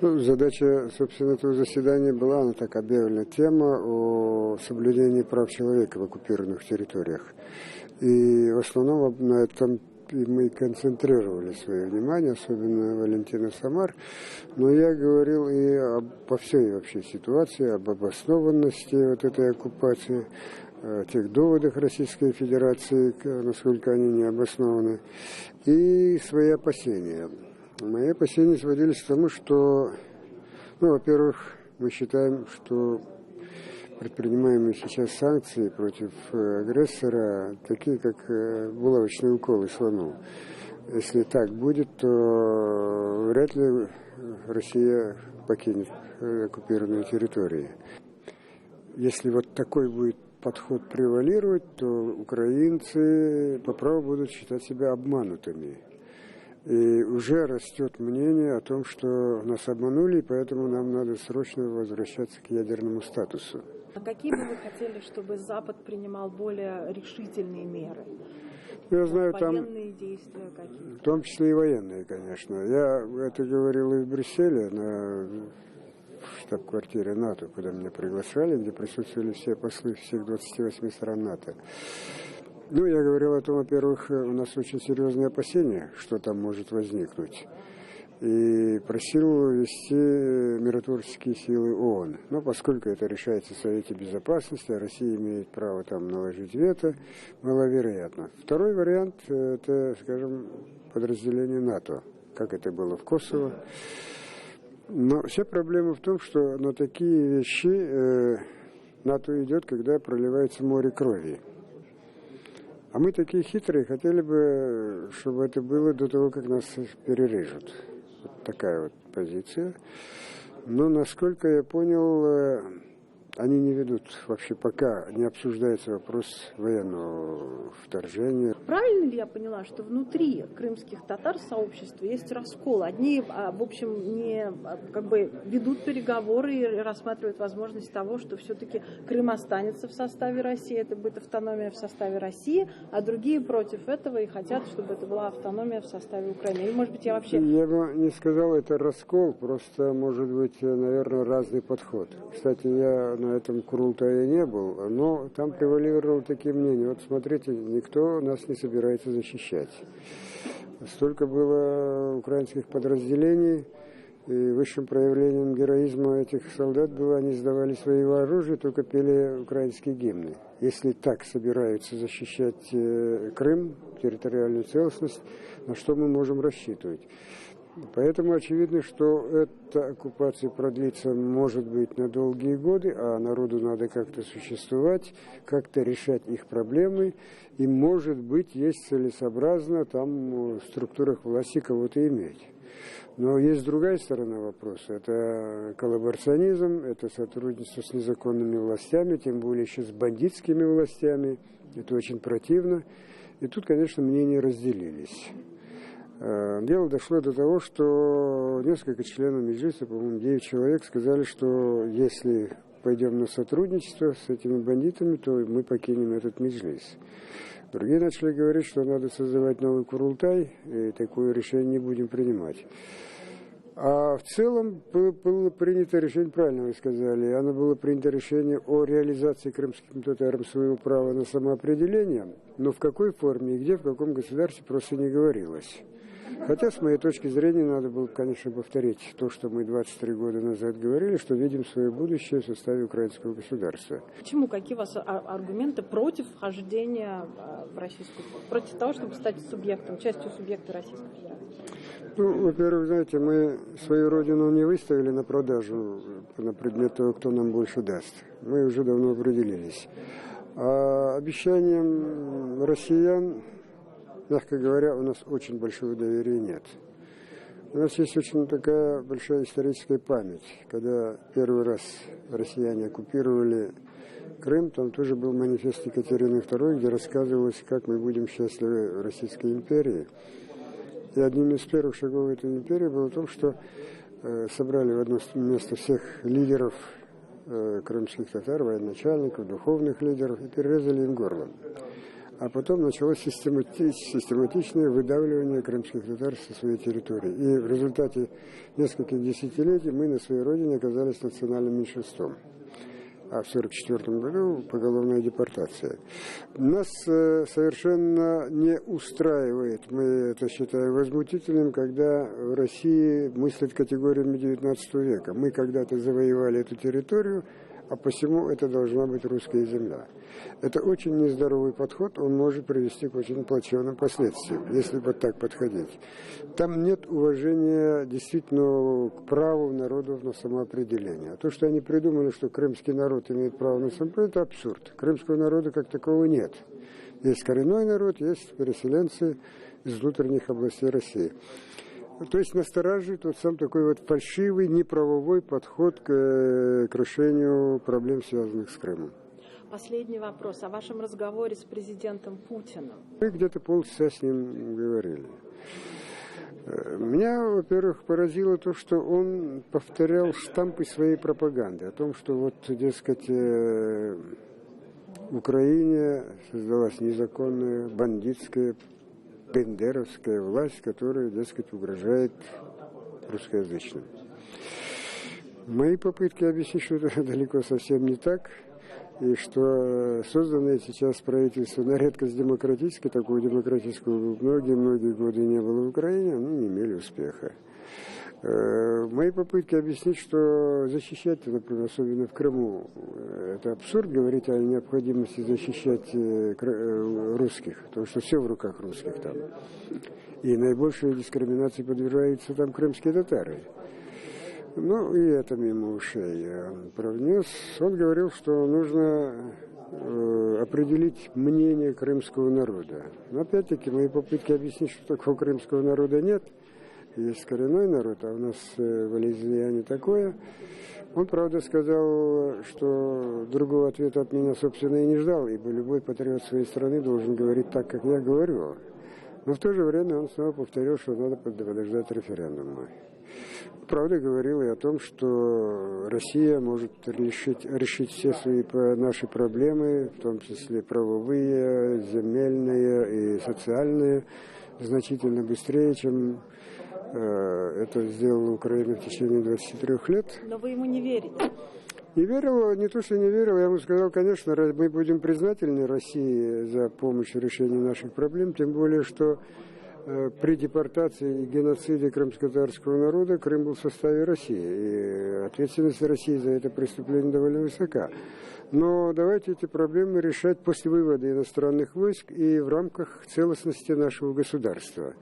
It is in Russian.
Ну, задача, собственно, этого заседания была, она так объявлена, тема о соблюдении прав человека в оккупированных территориях. И в основном на этом мы концентрировали свое внимание, особенно Валентина Самар. Но я говорил и по всей вообще ситуации, об обоснованности вот этой оккупации, о тех доводах Российской Федерации, насколько они не обоснованы, и свои опасения. Мои опасения сводились к тому, что, во-первых, мы считаем, что предпринимаемые сейчас санкции против агрессора такие, как булавочные уколы слону. Если так будет, то вряд ли Россия покинет оккупированные территории. Если вот такой будет подход превалировать, то украинцы по праву будут считать себя обманутыми. И уже растет мнение о том, что нас обманули, и поэтому нам надо срочно возвращаться к ядерному статусу. А какие бы вы хотели, чтобы Запад принимал более решительные меры? Я знаю, военные действия какие-то? В том числе и военные, конечно. Я это говорил и в Брюсселе, на штаб-квартире НАТО, куда меня приглашали, где присутствовали все послы всех 28 стран НАТО. Я говорил о том, во-первых, у нас очень серьезные опасения, что там может возникнуть. И просил ввести миротворческие силы ООН. Но поскольку это решается в Совете Безопасности, а Россия имеет право там наложить вето, маловероятно. Второй вариант – это, скажем, подразделение НАТО, как это было в Косово. Но вся проблема в том, что на такие вещи НАТО идет, когда проливается море крови. А мы такие хитрые, хотели бы, чтобы это было до того, как нас перережут. Вот такая вот позиция. Но, насколько я понял, они не ведут, вообще пока не обсуждается вопрос военного вторжения. Правильно ли я поняла, что внутри крымских татар сообщества есть раскол? Одни, в общем, не ведут переговоры и рассматривают возможность того, что все-таки Крым останется в составе России, это будет автономия в составе России, а другие против этого и хотят, чтобы это была автономия в составе Украины. Или, может быть, я вообще... Я бы не сказал, это раскол, просто, может быть, наверное, разный подход. Кстати, я на этом Курултае не был, но там превалировало такие мнения. Вот смотрите, никто нас не собирается защищать. Столько было украинских подразделений, и высшим проявлением героизма этих солдат было, они сдавали свои оружие, только пели украинские гимны. Если так собираются защищать Крым, территориальную целостность, на что мы можем рассчитывать? Поэтому очевидно, что эта оккупация продлится, может быть, на долгие годы, а народу надо как-то существовать, как-то решать их проблемы, и, может быть, есть целесообразно там в структурах власти кого-то иметь. Но есть другая сторона вопроса. Это коллаборационизм, это сотрудничество с незаконными властями, тем более еще с бандитскими властями. Это очень противно. И тут, конечно, мнения разделились. Дело дошло до того, что несколько членов Меджлиса, по-моему, 9 человек, сказали, что если пойдем на сотрудничество с этими бандитами, то мы покинем этот Меджлис. Другие начали говорить, что надо создавать новый Курултай, и такое решение не будем принимать. А в целом было принято решение, правильно вы сказали, оно было принято решение о реализации крымским татарам своего права на самоопределение, но в какой форме и где, в каком государстве просто не говорилось. Хотя, с моей точки зрения, надо было, конечно, повторить то, что мы 23 года назад говорили, что видим свое будущее в составе украинского государства. Почему? Какие у вас аргументы против вхождения в Российскую Федерацию? Против того, чтобы стать субъектом, частью субъекта Российской Федерации? Во-первых, знаете, мы свою родину не выставили на продажу на предмет того, кто нам больше даст. Мы уже давно определились. А обещаниям россиян, мягко говоря, у нас очень большого доверия нет. У нас есть очень такая большая историческая память. Когда первый раз россияне оккупировали Крым, там тоже был манифест Екатерины II, где рассказывалось, как мы будем счастливы в Российской империи. И одним из первых шагов этой империи было в том, что собрали в одно место всех лидеров крымских татар, военачальников, духовных лидеров и перерезали им горло. А потом началось систематичное выдавливание крымских татар со своей территории. И в результате нескольких десятилетий мы на своей родине оказались национальным меньшинством. А в 1944 году поголовная депортация. Нас совершенно не устраивает, мы это считаем возмутительным, когда в России мыслят категориями XIX века. Мы когда-то завоевали эту территорию, а посему это должна быть русская земля. Это очень нездоровый подход, он может привести к очень плачевным последствиям, если вот так подходить. Там нет уважения действительно к праву народов на самоопределение. А то, что они придумали, что крымский народ имеет право на самоопределение, это абсурд. Крымского народа как такового нет. Есть коренной народ, есть переселенцы из внутренних областей России. То есть настораживает вот сам такой вот фальшивый, неправовой подход к решению проблем, связанных с Крымом. Последний вопрос о вашем разговоре с президентом Путиным. Мы где-то полчаса с ним говорили. Меня, во-первых, поразило то, что он повторял штампы своей пропаганды о том, что вот, дескать, в Украине создалась незаконная бандитская бендеровская власть, которая, дескать, угрожает русскоязычным. Мои попытки объяснить, что это далеко совсем не так, и что созданное сейчас правительство на редкость демократическое, такого демократического многие-многие годы не было в Украине, они не имели успеха. Мои попытки объяснить, что защищать, например, особенно в Крыму, это абсурд говорить о необходимости защищать русских, потому что все в руках русских там. И наибольшей дискриминации подвергаются там крымские татары. Ну, и это мимо ушей он провнес. Он говорил, что нужно определить мнение крымского народа. Но опять-таки мои попытки объяснить, что такого крымского народа нет. Есть коренной народ, а у нас волеизлияние такое. Он, правда, сказал, что другого ответа от меня, собственно, и не ждал, ибо любой патриот своей страны должен говорить так, как я говорю. Но в то же время он снова повторил, что надо подождать референдума. Правда, говорил и о том, что Россия может решить все свои наши проблемы, в том числе правовые, земельные и социальные, значительно быстрее, чем это сделала Украина в течение 23 лет. Но вы ему не верите? Не верил, не то, что не верил, я ему сказал, конечно, мы будем признательны России за помощь в решении наших проблем, тем более, что при депортации и геноциде крымско-татарского народа Крым был в составе России, и ответственность России за это преступление довольно высока. Но давайте эти проблемы решать после вывода иностранных войск и в рамках целостности нашего государства.